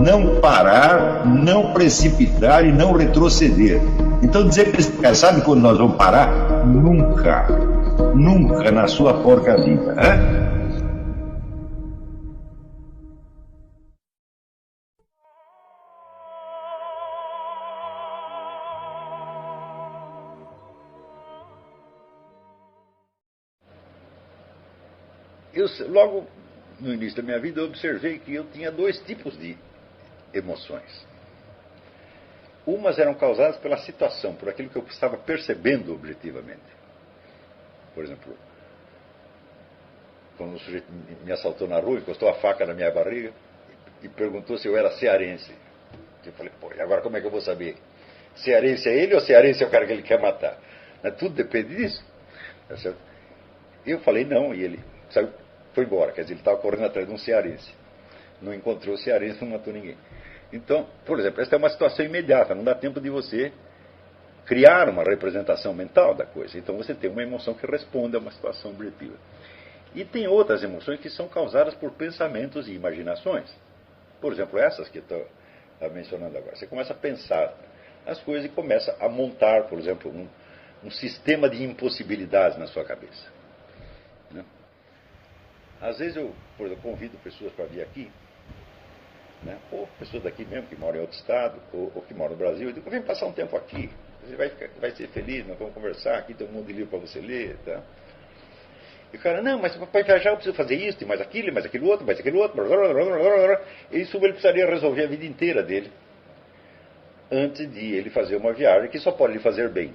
não parar, não precipitar e não retroceder. Então dizer para esse cara, sabe quando nós vamos parar? Nunca. Nunca na sua porca vida. Né? Logo no início da minha vida, eu observei que eu tinha dois tipos de emoções. Umas eram causadas pela situação, por aquilo que eu estava percebendo objetivamente. Por exemplo, quando um sujeito me assaltou na rua, encostou a faca na minha barriga e perguntou se eu era cearense. Eu falei, pô, e agora como é que eu vou saber? Cearense é ele ou cearense é o cara que ele quer matar? Tudo depende disso. Tá certo? Eu falei não, e ele saiu, foi embora. Quer dizer, ele estava correndo atrás de um cearense. Não encontrou o cearense, não matou ninguém. Então, por exemplo, esta é uma situação imediata, não dá tempo de você criar uma representação mental da coisa. Então você tem uma emoção que responde a uma situação objetiva. E tem outras emoções que são causadas por pensamentos e imaginações. Por exemplo, essas que eu estou mencionando agora. Você começa a pensar as coisas e começa a montar, por exemplo, um sistema de impossibilidades na sua cabeça. Né? Às vezes eu, por exemplo, convido pessoas para vir aqui, né? Ou pessoas daqui mesmo, que moram em outro estado, ou que moram no Brasil, eu digo, vem passar um tempo aqui, você vai ser feliz, nós vamos conversar, aqui tem um monte de livro para você ler. Tá? E o cara, não, mas para viajar eu preciso fazer isso, e mais aquilo, outro, mais aquele outro. Isso ele precisaria resolver a vida inteira dele, antes de ele fazer uma viagem que só pode lhe fazer bem.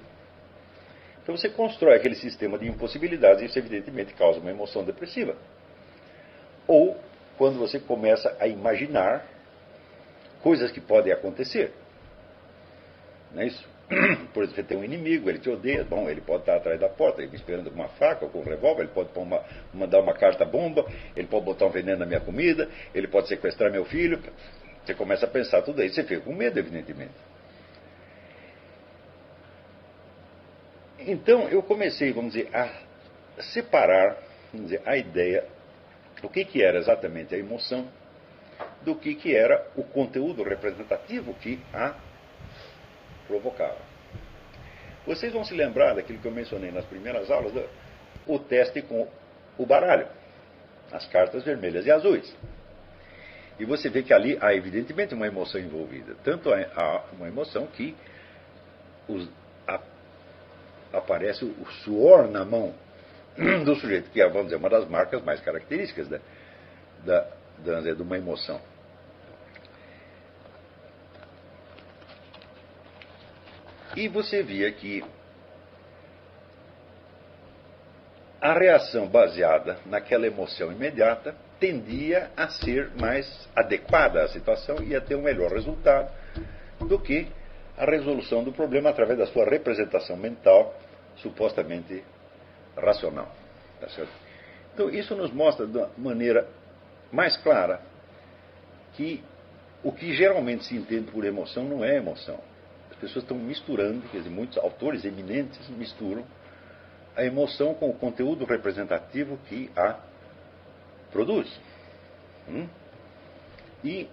Então você constrói aquele sistema de impossibilidades e isso evidentemente causa uma emoção depressiva. Ou quando você começa a imaginar coisas que podem acontecer. Não é isso? Por exemplo, você tem um inimigo, ele te odeia, bom, ele pode estar atrás da porta, ele esperando com uma faca ou com um revólver, ele pode mandar uma carta-bomba, ele pode botar um veneno na minha comida, ele pode sequestrar meu filho. Você começa a pensar tudo isso, você fica com medo, evidentemente. Então, eu comecei, vamos dizer, a separar, vamos dizer, a ideia do que era exatamente a emoção, do que era o conteúdo representativo que a provocava. Vocês vão se lembrar daquilo que eu mencionei nas primeiras aulas, o teste com o baralho, as cartas vermelhas e azuis. E você vê que ali há evidentemente uma emoção envolvida. Tanto há uma emoção que aparece o suor na mão do sujeito, que é, vamos dizer, uma das marcas mais características de uma emoção. E você via que a reação baseada naquela emoção imediata tendia a ser mais adequada à situação e a ter um melhor resultado do que a resolução do problema através da sua representação mental supostamente racional. Tá certo? Então isso nos mostra de uma maneira mais clara que o que geralmente se entende por emoção não é emoção. As pessoas estão misturando, quer dizer, muitos autores eminentes misturam a emoção com o conteúdo representativo que a produz. E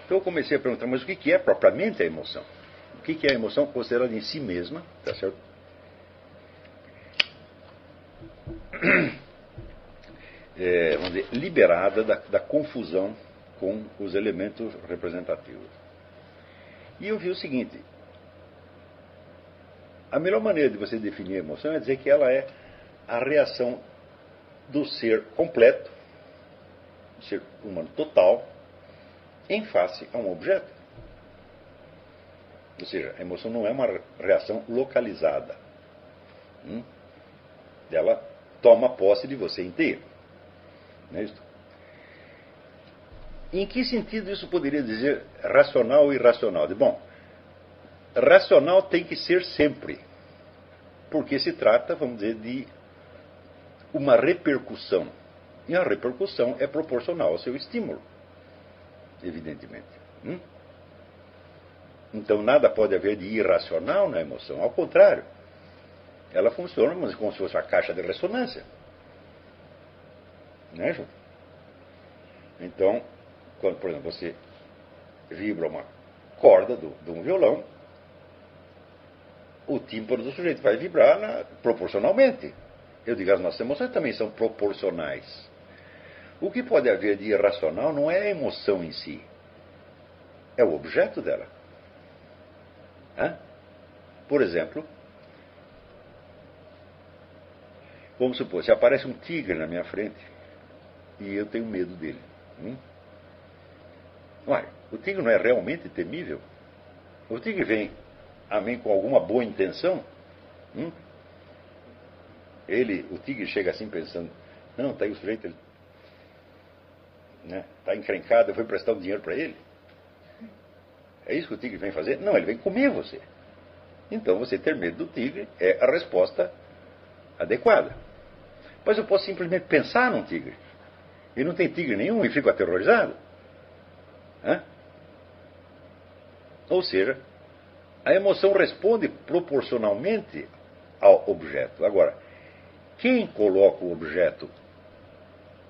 então eu comecei a perguntar, mas o que é propriamente a emoção? O que é a emoção considerada em si mesma, tá certo? Vamos dizer, liberada da confusão com os elementos representativos. E eu vi o seguinte: a melhor maneira de você definir a emoção é dizer que ela é a reação do ser completo, do ser humano total, em face a um objeto. Ou seja, a emoção não é uma reação localizada. Ela toma posse de você inteiro. Não é isso? Em que sentido isso poderia dizer racional ou irracional? Bom, racional tem que ser sempre, porque se trata, vamos dizer, de uma repercussão. E a repercussão é proporcional ao seu estímulo, evidentemente. Então nada pode haver de irracional na emoção, ao contrário. Ela funciona como se fosse uma caixa de ressonância. Não é, João? Então, Quando, por exemplo, você vibra uma corda de um violão, o tímpano do sujeito vai vibrar proporcionalmente. Eu digo, as nossas emoções também são proporcionais. O que pode haver de irracional não é a emoção em si, é o objeto dela. Por exemplo, vamos supor, se aparece um tigre na minha frente e eu tenho medo dele. Ué, o tigre não é realmente temível? O tigre vem a mim com alguma boa intenção? O tigre chega assim pensando, não, está aí o sujeito, ele está encrencado, eu vou emprestar um dinheiro para ele. É isso que o tigre vem fazer? Não, ele vem comer você. Então você ter medo do tigre é a resposta adequada. Mas eu posso simplesmente pensar num tigre. E não tem tigre nenhum e fico aterrorizado. Ou seja, a emoção responde proporcionalmente ao objeto. Agora, quem coloca o objeto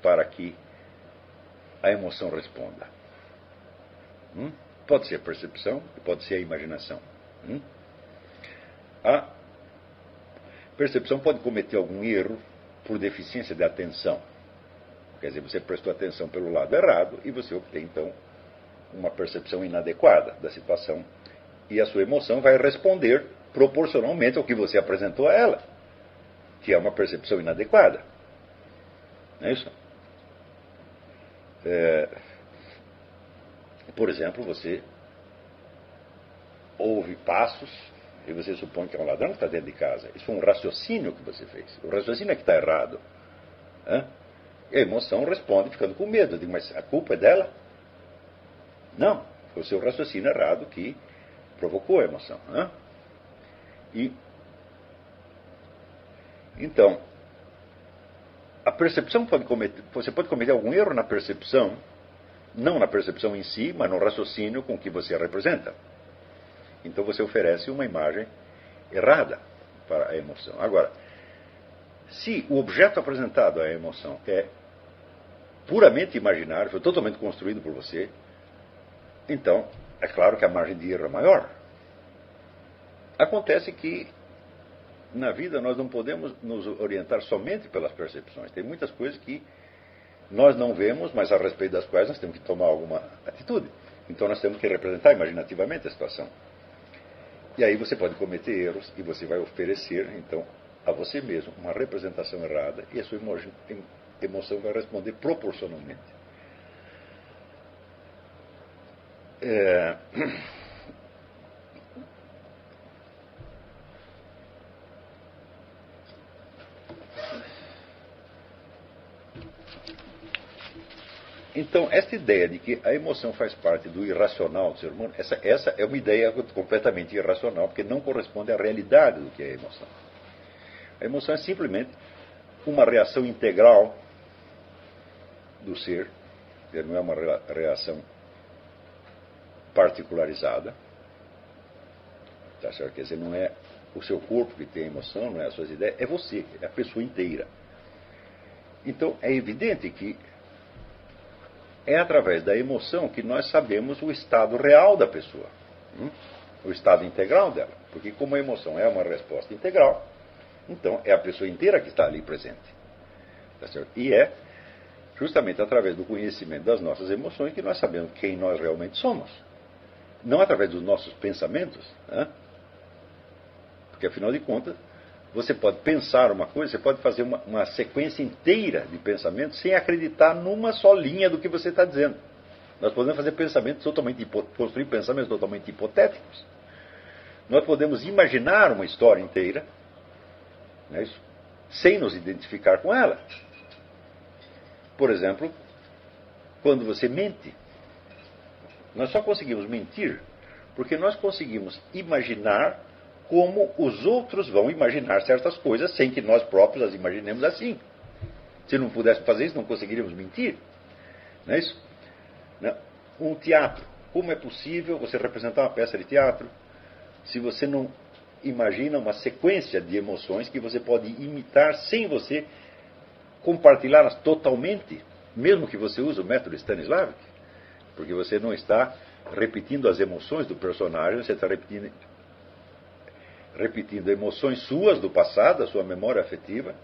para que a emoção responda? Pode ser a percepção, pode ser a imaginação. A percepção pode cometer algum erro por deficiência de atenção. Quer dizer, você prestou atenção pelo lado errado e você obtém, então, uma percepção inadequada da situação. E a sua emoção vai responder proporcionalmente ao que você apresentou a ela, que é uma percepção inadequada. Não é isso? Por exemplo, você ouve passos e você supõe que é um ladrão que está dentro de casa. Isso foi um raciocínio que você fez. O raciocínio é que está errado. E a emoção responde ficando com medo. Eu digo, mas a culpa é dela? Não. Foi o seu raciocínio errado que provocou a emoção. Então, a percepção você pode cometer algum erro na percepção, não na percepção em si, mas no raciocínio com que você a representa. Então você oferece uma imagem errada para a emoção. Agora, se o objeto apresentado à emoção é puramente imaginário, foi totalmente construído por você, então é claro que a margem de erro é maior. Acontece que na vida nós não podemos nos orientar somente pelas percepções. Tem muitas coisas que nós não vemos, mas a respeito das quais nós temos que tomar alguma atitude. Então nós temos que representar imaginativamente a situação. E aí você pode cometer erros e você vai oferecer, então, a você mesmo uma representação errada e a sua emoção vai responder proporcionalmente. Então, esta ideia de que a emoção faz parte do irracional do ser humano, essa é uma ideia completamente irracional, porque não corresponde à realidade do que é a emoção. A emoção é simplesmente uma reação integral do ser, não é uma reação particularizada. Tá certo? Quer dizer, não é o seu corpo que tem a emoção, não é as suas ideias, é você, é a pessoa inteira. Então, é evidente que é através da emoção que nós sabemos o estado real da pessoa, o estado integral dela. Porque como a emoção é uma resposta integral, então é a pessoa inteira que está ali presente. Tá certo? E é justamente através do conhecimento das nossas emoções que nós sabemos quem nós realmente somos. Não através dos nossos pensamentos, porque afinal de contas, você pode pensar uma coisa, você pode fazer uma sequência inteira de pensamentos sem acreditar numa só linha do que você está dizendo. Nós podemos fazer construir pensamentos totalmente hipotéticos. Nós podemos imaginar uma história inteira, não é isso? Sem nos identificar com ela. Por exemplo, quando você mente, nós só conseguimos mentir porque nós conseguimos imaginar como os outros vão imaginar certas coisas sem que nós próprios as imaginemos assim. Se não pudéssemos fazer isso, não conseguiríamos mentir. Não é isso? Um teatro. Como é possível você representar uma peça de teatro se você não imagina uma sequência de emoções que você pode imitar sem você compartilhá-las totalmente, mesmo que você use o método Stanislavski? porque você não está repetindo as emoções do personagem, você está repetindo emoções suas do passado, a sua memória afetiva,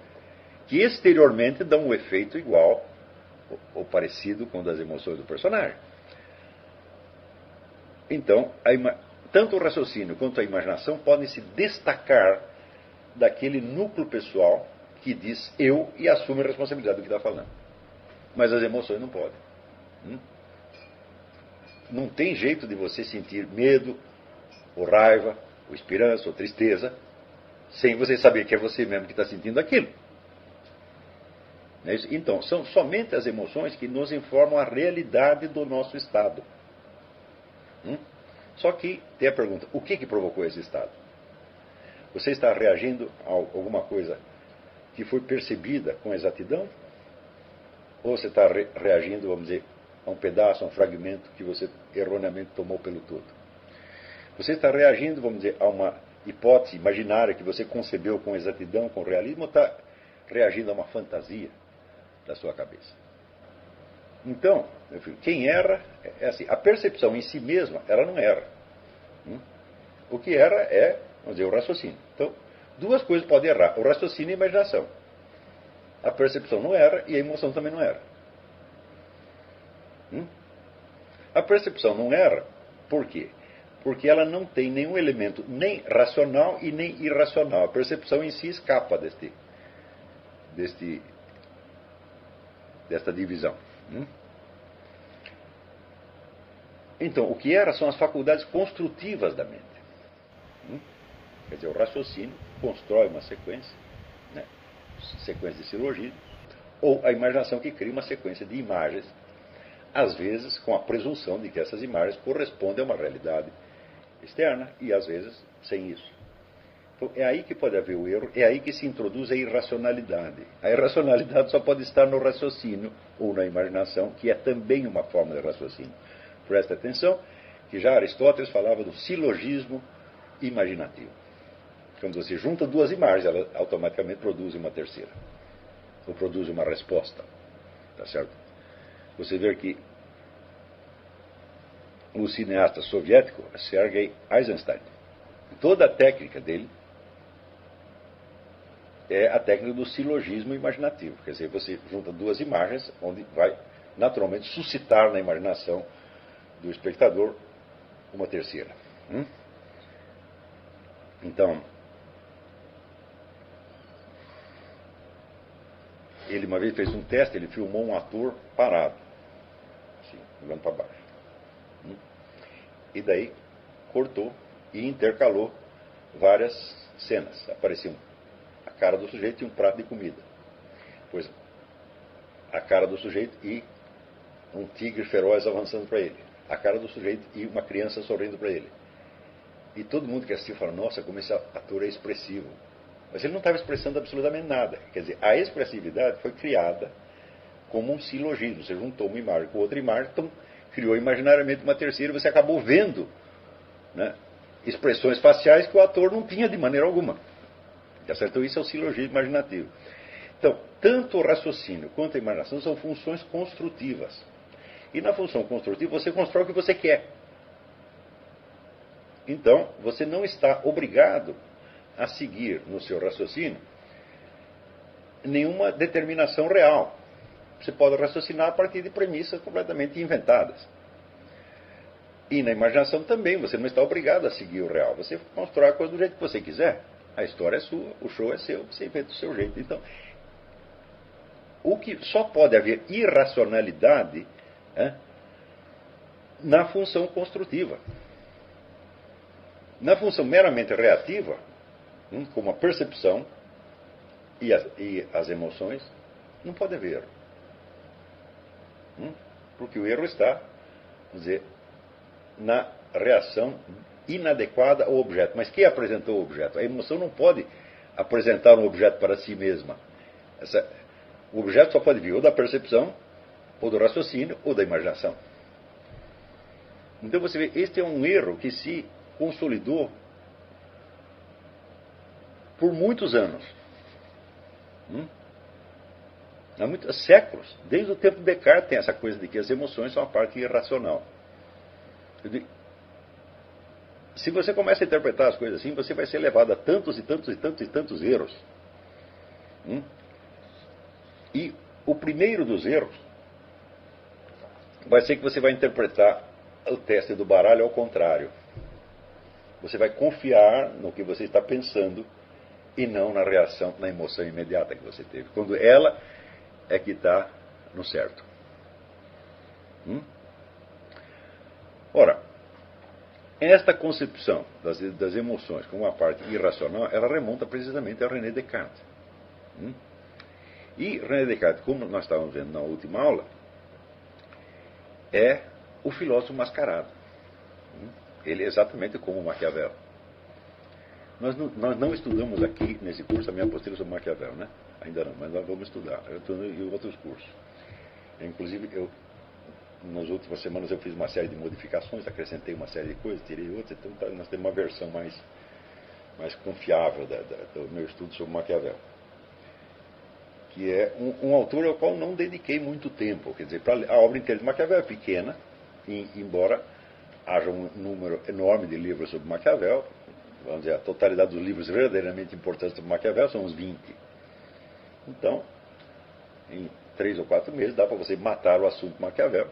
que exteriormente dão um efeito igual ou parecido com o das emoções do personagem. Então, tanto o raciocínio quanto a imaginação podem se destacar daquele núcleo pessoal que diz eu e assume a responsabilidade do que está falando. Mas as emoções não podem. Não tem jeito de você sentir medo, ou raiva, ou esperança, ou tristeza, sem você saber que é você mesmo que está sentindo aquilo. Então, são somente as emoções que nos informam a realidade do nosso estado. Só que tem a pergunta, o que provocou esse estado? Você está reagindo a alguma coisa que foi percebida com exatidão? Ou você está reagindo, vamos dizer, a um pedaço, a um fragmento que você erroneamente tomou pelo todo? Você está reagindo, vamos dizer, a uma hipótese imaginária que você concebeu com exatidão, com realismo, ou está reagindo a uma fantasia da sua cabeça? Então, quem erra é assim, a percepção em si mesma, ela não erra. O que erra é, vamos dizer, o raciocínio. Então, duas coisas podem errar, o raciocínio e a imaginação. A percepção não erra e a emoção também não erra. A percepção não erra, por quê? Porque ela não tem nenhum elemento nem racional e nem irracional. A percepção em si escapa desta divisão. Então, o que era são as faculdades construtivas da mente. Quer dizer, o raciocínio constrói uma sequência, sequência de silogismo, ou a imaginação que cria uma sequência de imagens, às vezes com a presunção de que essas imagens correspondem a uma realidade externa, e às vezes sem isso. Então, é aí que pode haver o erro, é aí que se introduz a irracionalidade. A irracionalidade só pode estar no raciocínio ou na imaginação, que é também uma forma de raciocínio. Presta atenção que já Aristóteles falava do silogismo imaginativo. Quando você junta duas imagens, ela automaticamente produz uma terceira. Ou produz uma resposta. Tá certo? Você vê que o cineasta soviético, Sergei Eisenstein, toda a técnica dele é a técnica do silogismo imaginativo. Quer dizer, você junta duas imagens, onde vai naturalmente suscitar na imaginação do espectador uma terceira. Então, ele uma vez fez um teste, ele filmou um ator parado, assim, olhando para baixo. E daí cortou e intercalou várias cenas. Apareciam a cara do sujeito e um prato de comida. Depois a cara do sujeito e um tigre feroz avançando para ele. A cara do sujeito e uma criança sorrindo para ele. E todo mundo que assistiu fala, nossa, como esse ator é expressivo. Mas ele não estava expressando absolutamente nada. Quer dizer, a expressividade foi criada como um silogismo. Você juntou uma imagem com outra imagem, então criou imaginariamente uma terceira, você acabou vendo, expressões faciais que o ator não tinha de maneira alguma. Tá certo? Então isso é o silogismo imaginativo. Então, tanto o raciocínio quanto a imaginação são funções construtivas. E na função construtiva você constrói o que você quer. Então, você não está obrigado a seguir no seu raciocínio nenhuma determinação real. Você pode raciocinar a partir de premissas completamente inventadas. E na imaginação também, você não está obrigado a seguir o real. Você constrói a coisa do jeito que você quiser. A história é sua, o show é seu, você inventa do seu jeito. Então, o que só pode haver irracionalidade na função construtiva. Na função meramente reativa, como a percepção e as emoções, não pode haver erro. Porque o erro está, vamos dizer, na reação inadequada ao objeto. Mas quem apresentou o objeto? A emoção não pode apresentar um objeto para si mesma. O objeto só pode vir ou da percepção, ou do raciocínio, ou da imaginação. Então você vê, este é um erro que se consolidou por muitos anos. Há muitos séculos, desde o tempo de Descartes, tem essa coisa de que as emoções são a parte irracional. Se você começa a interpretar as coisas assim, você vai ser levado a tantos e tantos e tantos e tantos erros. E o primeiro dos erros vai ser que você vai interpretar o teste do baralho ao contrário. Você vai confiar no que você está pensando e não na reação, na emoção imediata que você teve. Quando ela é que está no certo. Ora, esta concepção das emoções como uma parte irracional, ela remonta precisamente a René Descartes. E René Descartes, como nós estávamos vendo na última aula, é o filósofo mascarado. Ele é exatamente como Maquiavel. Nós não estudamos aqui nesse curso a minha apostila sobre Maquiavel, né? Ainda não, mas nós vamos estudar. Eu estou em outros cursos. Inclusive, nas últimas semanas eu fiz uma série de modificações, acrescentei uma série de coisas, tirei outras, então nós temos uma versão mais confiável do meu estudo sobre Maquiavel. Que é um autor ao qual não dediquei muito tempo. Quer dizer, a obra inteira de Maquiavel é pequena, embora haja um número enorme de livros sobre Maquiavel. Vamos dizer, a totalidade dos livros verdadeiramente importantes sobre Maquiavel são uns 20. Então, em 3 ou 4 meses dá para você matar o assunto Maquiavel.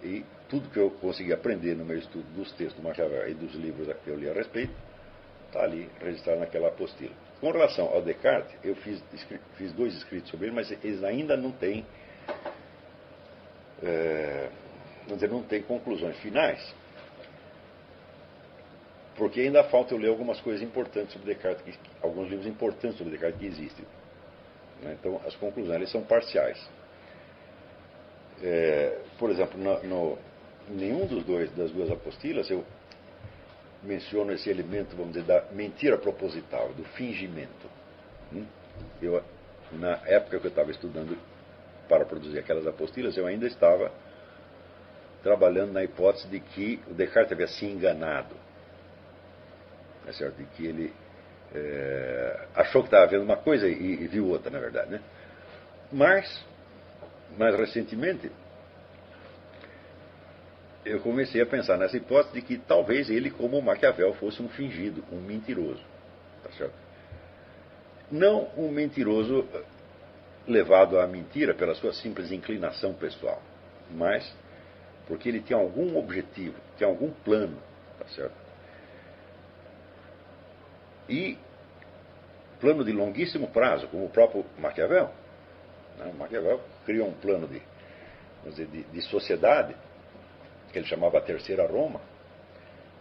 E tudo que eu consegui aprender no meu estudo dos textos do Maquiavel e dos livros que eu li a respeito, está ali registrado naquela apostila. Com relação ao Descartes, eu fiz 2 escritos sobre ele, mas eles ainda não têm, vamos dizer, não têm conclusões finais, porque ainda falta eu ler algumas coisas importantes sobre Descartes, alguns livros importantes sobre Descartes que existem. Então, as conclusões eles são parciais. Por exemplo, em nenhum das duas apostilas eu menciono esse elemento, vamos dizer, da mentira proposital, do fingimento. Na época que eu estava estudando para produzir aquelas apostilas, eu ainda estava trabalhando na hipótese de que o Descartes havia se enganado. É certo? De que ele achou que estava vendo uma coisa e viu outra, na verdade. Né? Mas, mais recentemente, eu comecei a pensar nessa hipótese de que talvez ele, como Maquiavel, fosse um fingido, um mentiroso. Tá certo? Não um mentiroso levado à mentira pela sua simples inclinação pessoal, mas porque ele tinha algum objetivo, tinha algum plano. Tá certo? E plano de longuíssimo prazo, como o próprio Maquiavel. Né? Maquiavel criou um plano de sociedade, que ele chamava a Terceira Roma,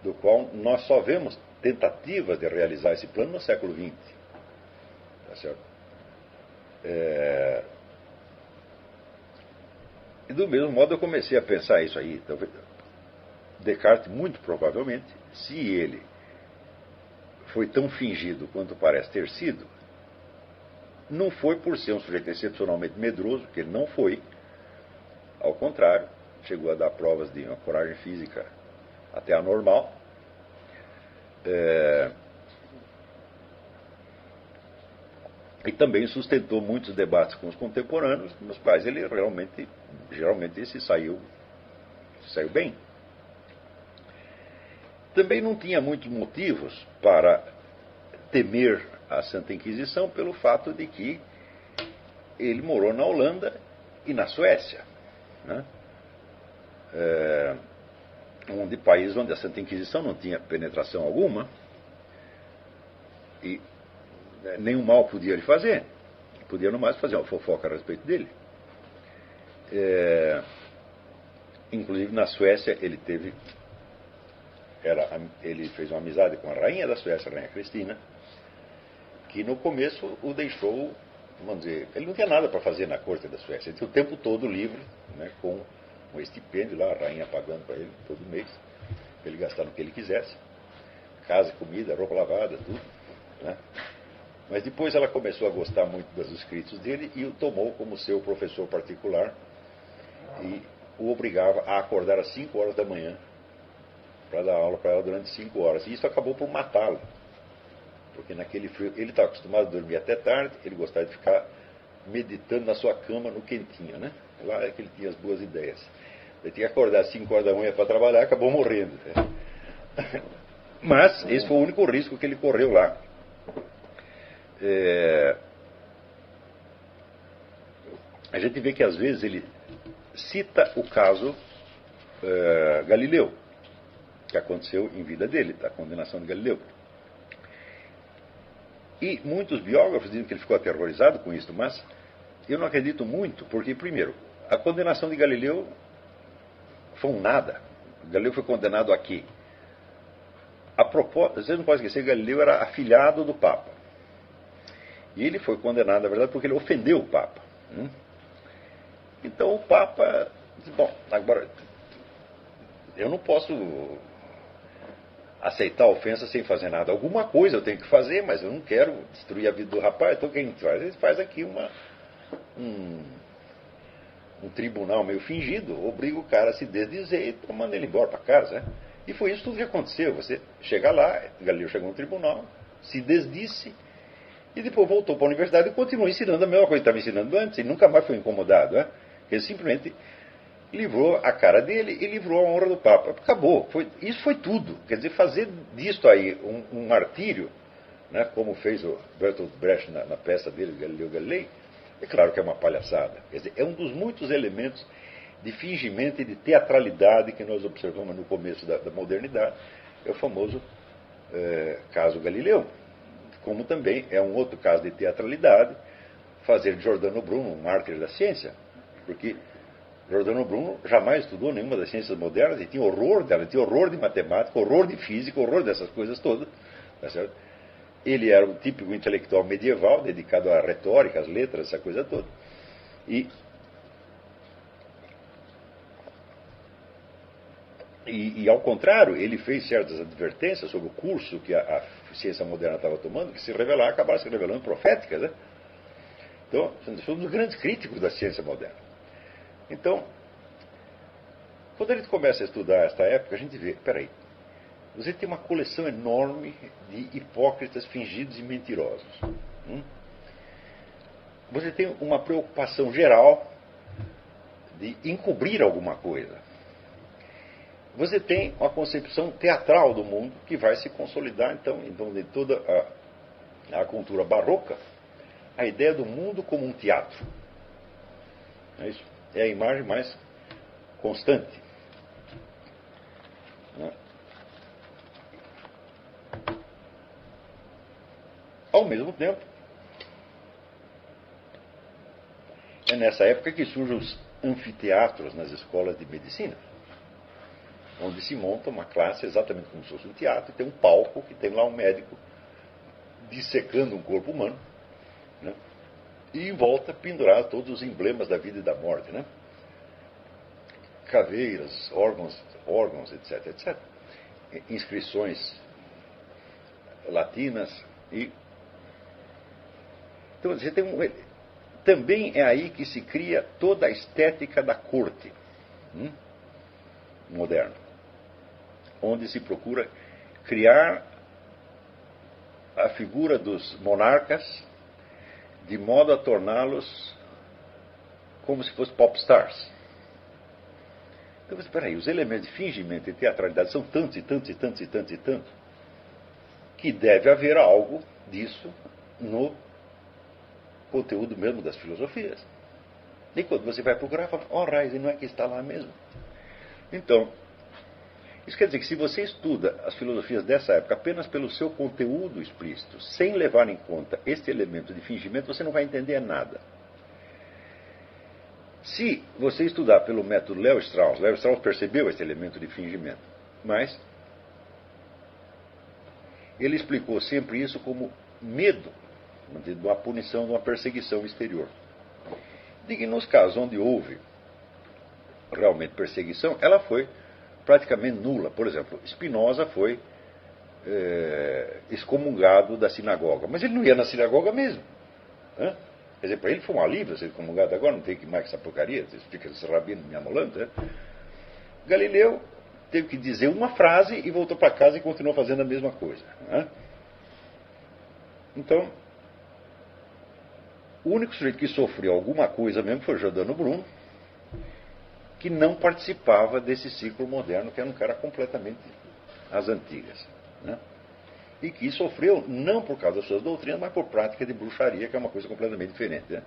do qual nós só vemos tentativas de realizar esse plano no século XX. Tá certo? E do mesmo modo eu comecei a pensar isso aí. Então, Descartes, muito provavelmente, se ele foi tão fingido quanto parece ter sido, não foi por ser um sujeito excepcionalmente medroso, que ele não foi. Ao contrário, chegou a dar provas de uma coragem física até anormal. E também sustentou muitos debates com os contemporâneos, nos quais ele geralmente se saiu bem. Também não tinha muitos motivos para temer a Santa Inquisição pelo fato de que ele morou na Holanda e na Suécia, né? De países onde a Santa Inquisição não tinha penetração alguma e nenhum mal podia lhe fazer. Podia no mais fazer uma fofoca a respeito dele. Inclusive na Suécia ele fez uma amizade com a rainha da Suécia, a rainha Cristina, que no começo o deixou, vamos dizer, ele não tinha nada para fazer na corte da Suécia, ele tinha o tempo todo livre, né, com um estipêndio lá, a rainha pagando para ele todo mês, para ele gastar no que ele quisesse, casa, comida, roupa lavada, tudo, né? Mas depois ela começou a gostar muito dos escritos dele e o tomou como seu professor particular e o obrigava a acordar às 5 horas da manhã para dar aula para ela durante 5 horas. E isso acabou por matá-lo. Porque naquele frio, ele estava acostumado a dormir até tarde, ele gostava de ficar meditando na sua cama no quentinho, né? Lá é que ele tinha as boas ideias. Ele tinha que acordar às 5 horas da manhã para trabalhar, acabou morrendo. Mas esse foi o único risco que ele correu lá. A gente vê que às vezes ele cita o caso Galileu, que aconteceu em vida dele, a condenação de Galileu. E muitos biógrafos dizem que ele ficou aterrorizado com isso, mas eu não acredito muito, porque, primeiro, a condenação de Galileu foi um nada. Galileu foi condenado aqui. A propósito, vocês não podem esquecer que Galileu era afilhado do Papa. E ele foi condenado, na verdade, porque ele ofendeu o Papa. Então o Papa disse, bom, agora eu não posso aceitar a ofensa sem fazer nada. Alguma coisa eu tenho que fazer, mas eu não quero destruir a vida do rapaz. Então quem faz? Ele faz aqui um tribunal meio fingido, obriga o cara a se desdizer e manda ele embora para casa. Né? E foi isso tudo que aconteceu. Você chega lá, Galileu chegou no tribunal, se desdisse, e depois voltou para a universidade e continuou ensinando a mesma coisa que estava ensinando antes, e nunca mais foi incomodado. Né? Ele simplesmente livrou a cara dele e livrou a honra do Papa. Acabou. Isso foi tudo. Quer dizer, fazer disto aí um martírio, né, como fez o Bertolt Brecht na peça dele, Galileu Galilei, é claro que é uma palhaçada. Quer dizer, é um dos muitos elementos de fingimento e de teatralidade que nós observamos no começo da modernidade. É o famoso caso Galileu. Como também é um outro caso de teatralidade fazer de Giordano Bruno um mártir da ciência. Porque Giordano Bruno jamais estudou nenhuma das ciências modernas e tinha horror dela, tinha horror de matemática, horror de física, horror dessas coisas todas. Tá certo? Ele era um típico intelectual medieval, dedicado à retórica, às letras, essa coisa toda. E ao contrário, ele fez certas advertências sobre o curso que a ciência moderna estava tomando, que se acabaram se revelando proféticas. Né? Então, somos os grandes críticos da ciência moderna. Então, quando a gente começa a estudar esta época, a gente vê, peraí, você tem uma coleção enorme de hipócritas fingidos e mentirosos. Você tem uma preocupação geral de encobrir alguma coisa. Você tem uma concepção teatral do mundo que vai se consolidar, então de toda a cultura barroca, a ideia do mundo como um teatro. É isso. É a imagem mais constante. Ao mesmo tempo, é nessa época que surgem os anfiteatros nas escolas de medicina, onde se monta uma classe exatamente como se fosse um teatro, e tem um palco que tem lá um médico dissecando um corpo humano, né? E em volta pendurar todos os emblemas da vida e da morte, né? Caveiras, órgãos, etc, etc. Inscrições latinas e... Então, você tem também é aí que se cria toda a estética da corte moderna, onde se procura criar a figura dos monarcas de modo a torná-los como se fossem popstars. Então, espera aí, os elementos de fingimento e teatralidade são tantos e tantos e tantos e tantos e tantos que deve haver algo disso no conteúdo mesmo das filosofias. E quando você vai procurar, fala, Reise, não é que está lá mesmo? Então, isso quer dizer que se você estuda as filosofias dessa época apenas pelo seu conteúdo explícito, sem levar em conta este elemento de fingimento, você não vai entender nada. Se você estudar pelo método Léo Strauss percebeu esse elemento de fingimento, mas ele explicou sempre isso como medo de uma punição, de uma perseguição exterior. E que nos casos onde houve realmente perseguição, ela foi praticamente nula. Por exemplo, Spinoza foi excomungado da sinagoga, mas ele não ia na sinagoga mesmo. Quer dizer, para ele foi um alívio ser excomungado agora, não tem que mais essa porcaria, fica esse rabino me amolando. Né? Galileu teve que dizer uma frase e voltou para casa e continuou fazendo a mesma coisa. Né? Então, O único sujeito que sofreu alguma coisa mesmo foi Giordano Bruno, que não participava desse ciclo moderno, que era um cara completamente às antigas, né? E que sofreu não por causa das suas doutrinas, mas por prática de bruxaria, que é uma coisa completamente diferente, né?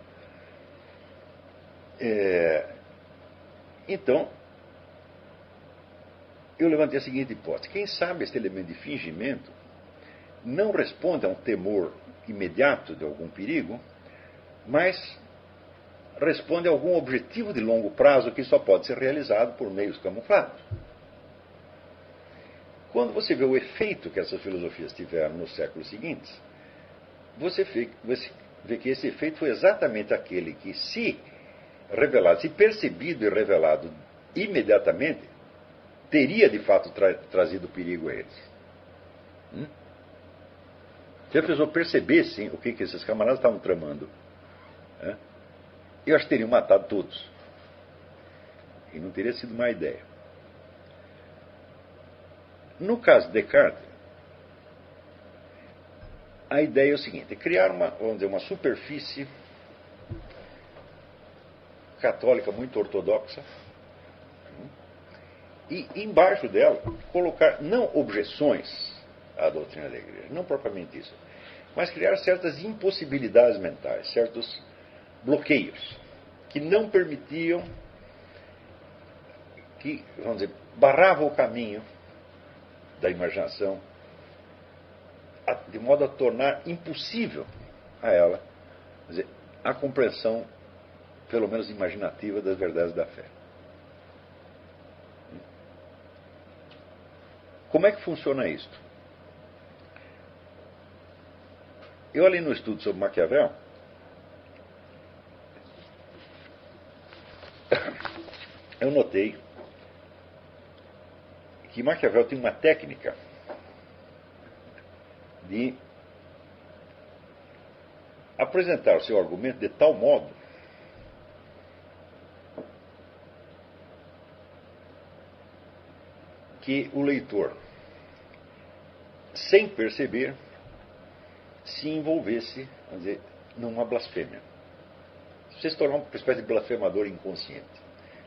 Então, eu levantei a seguinte hipótese: quem sabe esse elemento de fingimento não responde a um temor imediato de algum perigo, mas responde a algum objetivo de longo prazo que só pode ser realizado por meios camuflados. Quando você vê o efeito que essas filosofias tiveram nos séculos seguintes, você vê que esse efeito foi exatamente aquele que, se revelado, se percebido e revelado imediatamente, teria de fato trazido perigo a eles. Se a pessoa percebesse o que esses camaradas estavam tramando, eu acho que teriam matado todos. E não teria sido má ideia. No caso de Descartes, a ideia é o seguinte: criar uma superfície católica muito ortodoxa, e embaixo dela colocar não objeções à doutrina da igreja, não propriamente isso, mas criar certas impossibilidades mentais, certos bloqueios que não permitiam, que, vamos dizer, barravam o caminho da imaginação, de modo a tornar impossível a ela, quer dizer, a compreensão, pelo menos imaginativa, das verdades da fé. Como é que funciona isto? Eu, ali no estudo sobre Maquiavel, eu notei que Maquiavel tem uma técnica de apresentar o seu argumento de tal modo que o leitor, sem perceber, se envolvesse, vamos dizer, numa blasfêmia. Você se tornar uma espécie de blasfemador inconsciente.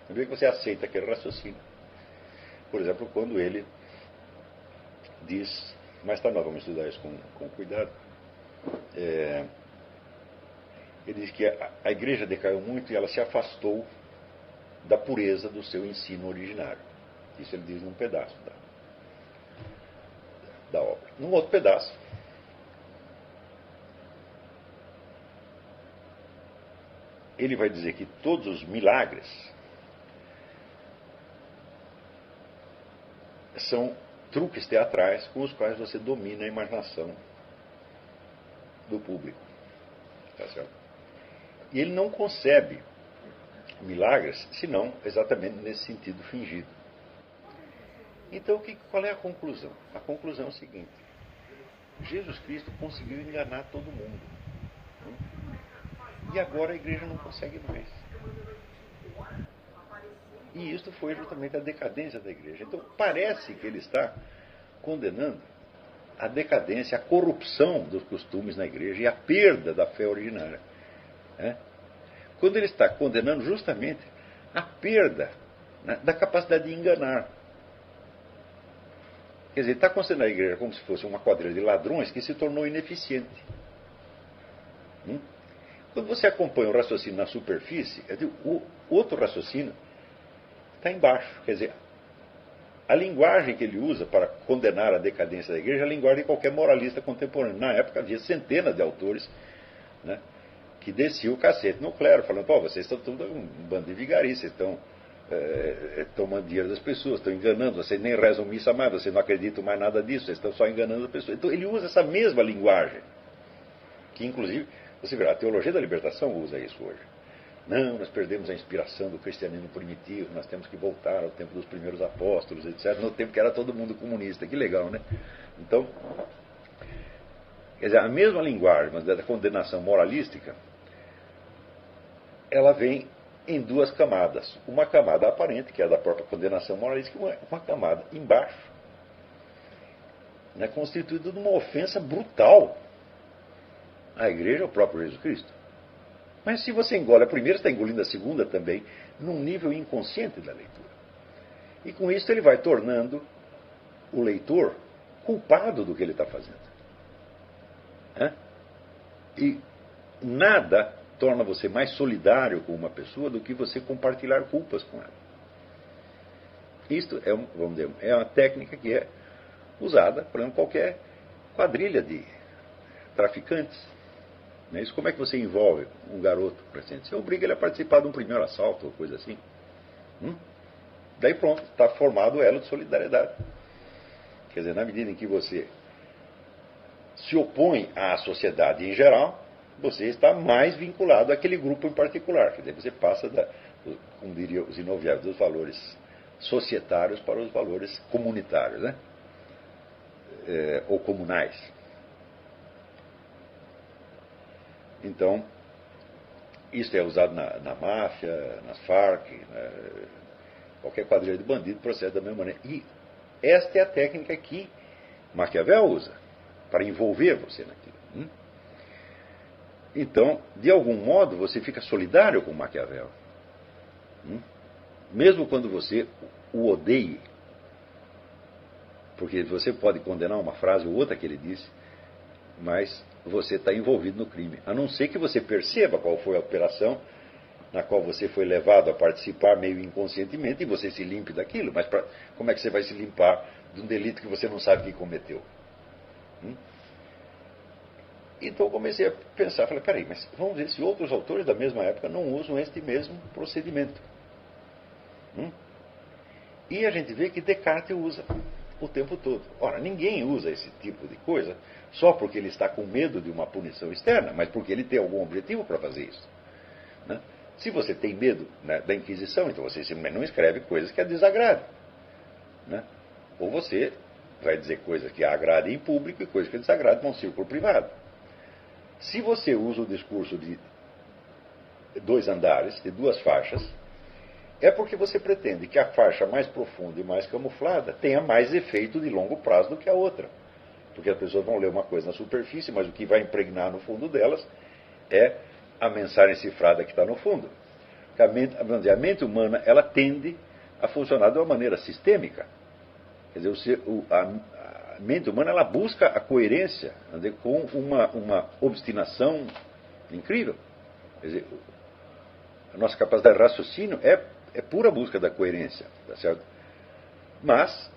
Não vê que você aceita aquele raciocínio. Por exemplo, quando ele diz, mais tarde nós vamos estudar isso com cuidado, ele diz que a igreja decaiu muito e ela se afastou da pureza do seu ensino originário. Isso ele diz num pedaço da obra. Num outro pedaço, ele vai dizer que todos os milagres são truques teatrais com os quais você domina a imaginação do público. Tá certo? E ele não concebe milagres, senão exatamente nesse sentido fingido. Então, qual é a conclusão? A conclusão é o seguinte: Jesus Cristo conseguiu enganar todo mundo. E agora a igreja não consegue mais. E isso foi justamente a decadência da igreja. Então, parece que ele está condenando a decadência, a corrupção dos costumes na igreja e a perda da fé originária. Quando ele está condenando justamente a perda, né, da capacidade de enganar. Quer dizer, está considerando a igreja como se fosse uma quadrilha de ladrões que se tornou ineficiente. Quando você acompanha o raciocínio na superfície, o outro raciocínio está embaixo. Quer dizer, a linguagem que ele usa para condenar a decadência da igreja é a linguagem de qualquer moralista contemporâneo. Na época havia centenas de autores, né, que desciam o cacete no clero, falando: pô, vocês estão tudo um bando de vigaristas, estão tomando dinheiro das pessoas, estão enganando, vocês nem rezam missa mais, vocês não acreditam mais nada disso, vocês estão só enganando as pessoas. Então ele usa essa mesma linguagem, que inclusive, você verá, a teologia da libertação usa isso hoje. Não, nós perdemos a inspiração do cristianismo primitivo, nós temos que voltar ao tempo dos primeiros apóstolos, etc., no tempo que era todo mundo comunista. Que legal, né? Então, quer dizer, a mesma linguagem, mas da condenação moralística, ela vem em duas camadas. Uma camada aparente, que é a da própria condenação moralística, e uma camada embaixo, né, constituída de uma ofensa brutal à igreja, ao próprio Jesus Cristo. Mas se você engole a primeira, você está engolindo a segunda também, num nível inconsciente da leitura. E com isso ele vai tornando o leitor culpado do que ele está fazendo. E nada torna você mais solidário com uma pessoa do que você compartilhar culpas com ela. Isto é, vamos dizer, é uma técnica que é usada, por exemplo, qualquer quadrilha de traficantes. Não é isso? Como é que você envolve um garoto? Você obriga ele a participar de um primeiro assalto ou coisa assim. Daí pronto, está formado o elo de solidariedade. Quer dizer, na medida em que você se opõe à sociedade em geral, você está mais vinculado àquele grupo em particular. Quer dizer, você passa, como diria os Zinoviev, dos valores societários para os valores comunitários, né? Ou comunais. Então, isso é usado na máfia, nas Farc, qualquer quadrilha de bandido procede da mesma maneira. E esta é a técnica que Maquiavel usa para envolver você naquilo. Então, de algum modo, você fica solidário com Maquiavel. Mesmo quando você o odeie. Porque você pode condenar uma frase ou outra que ele disse, mas você está envolvido no crime. A não ser que você perceba qual foi a operação na qual você foi levado a participar meio inconscientemente e você se limpe daquilo. Mas como é que você vai se limpar de um delito que você não sabe quem cometeu? Então eu comecei a pensar, falei, peraí, mas vamos ver se outros autores da mesma época não usam este mesmo procedimento. E a gente vê que Descartes usa o tempo todo. Ora, ninguém usa esse tipo de coisa só porque ele está com medo de uma punição externa, mas porque ele tem algum objetivo para fazer isso. Se você tem medo, da Inquisição, então você simplesmente não escreve coisas que a desagradem. Ou você vai dizer coisas que a agradem em público e coisas que a desagradem num círculo privado. Se você usa o discurso de 2 andares, de 2 faixas, é porque você pretende que a faixa mais profunda e mais camuflada tenha mais efeito de longo prazo do que a outra. Porque as pessoas vão ler uma coisa na superfície, mas o que vai impregnar no fundo delas é a mensagem cifrada que está no fundo. A mente humana, ela tende a funcionar de uma maneira sistêmica. Quer dizer, a mente humana, ela busca a coerência, com uma obstinação incrível. Quer dizer, a nossa capacidade de raciocínio é pura busca da coerência, tá certo? Mas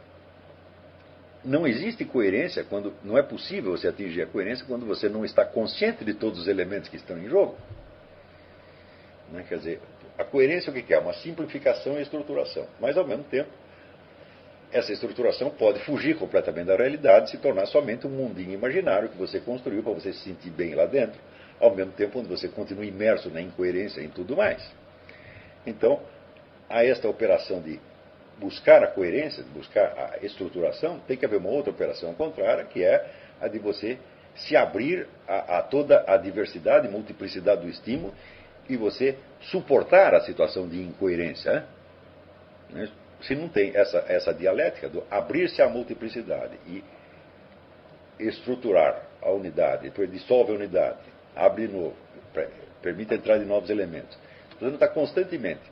não existe coerência quando não é possível você atingir a coerência quando você não está consciente de todos os elementos que estão em jogo. Quer dizer, a coerência o que é? Uma simplificação e estruturação. Mas ao mesmo tempo, essa estruturação pode fugir completamente da realidade e se tornar somente um mundinho imaginário que você construiu para você se sentir bem lá dentro, ao mesmo tempo onde você continua imerso na incoerência e em tudo mais. Então, a esta operação de buscar a coerência, de buscar a estruturação, tem que haver uma outra operação contrária, que é a de você se abrir a toda a diversidade e multiplicidade do estímulo e você suportar a situação de incoerência. Se não tem essa dialética do abrir-se à multiplicidade e estruturar a unidade, depois dissolve a unidade, abre de novo, permite a entrada de novos elementos. Você está constantemente,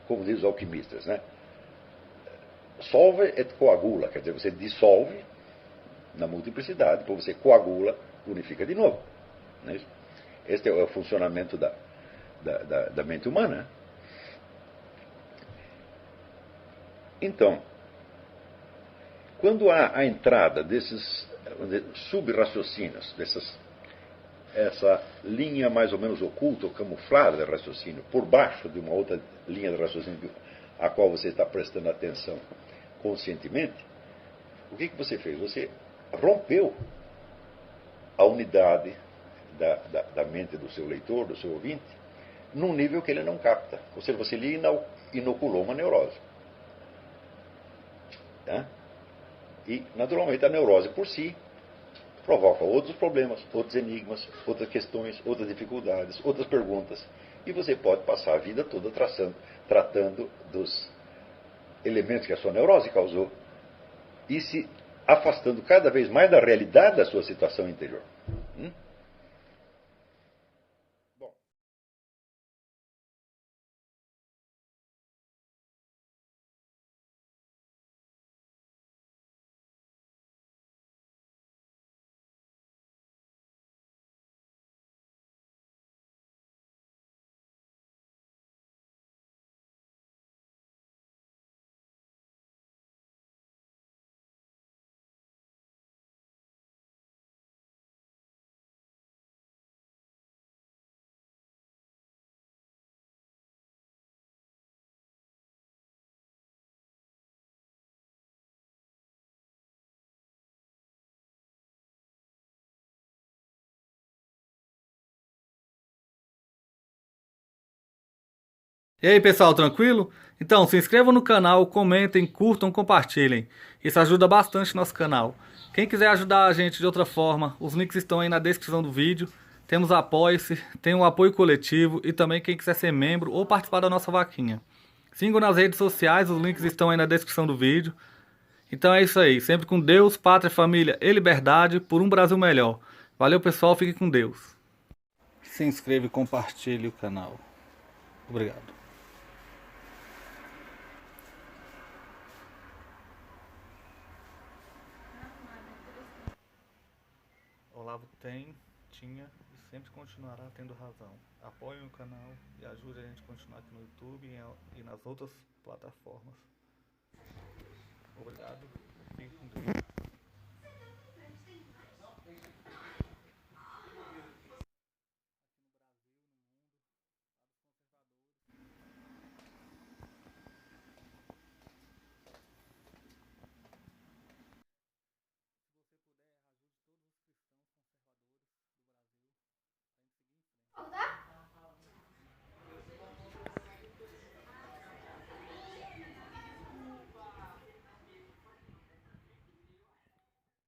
como dizem os alquimistas, solve et coagula, quer dizer, você dissolve na multiplicidade, depois você coagula, unifica de novo. Não é isso? Este é o funcionamento da mente humana. Então, quando há a entrada desses sub-raciocínios, essa linha mais ou menos oculta ou camuflada de raciocínio, por baixo de uma outra linha de raciocínio a qual você está prestando atenção conscientemente, o que você fez? Você rompeu a unidade da mente do seu leitor, do seu ouvinte, num nível que ele não capta. Ou seja, você lhe inoculou uma neurose. E, naturalmente, a neurose por si provoca outros problemas, outros enigmas, outras questões, outras dificuldades, outras perguntas. E você pode passar a vida toda tratando dos elementos que a sua neurose causou e se afastando cada vez mais da realidade da sua situação interior. Bom. E aí, pessoal, tranquilo? Então, se inscrevam no canal, comentem, curtam, compartilhem. Isso ajuda bastante nosso canal. Quem quiser ajudar a gente de outra forma, os links estão aí na descrição do vídeo. Temos Apoie-se, tem o apoio coletivo e também quem quiser ser membro ou participar da nossa vaquinha. Sigam nas redes sociais, os links estão aí na descrição do vídeo. Então é isso aí, sempre com Deus, pátria, família e liberdade por um Brasil melhor. Valeu, pessoal, fiquem com Deus. Se inscreva e compartilhe o canal. Obrigado. Olavo tinha e sempre continuará tendo razão. Apoiem o canal e ajude a gente a continuar aqui no YouTube e nas outras plataformas. Obrigado. Fique com Deus.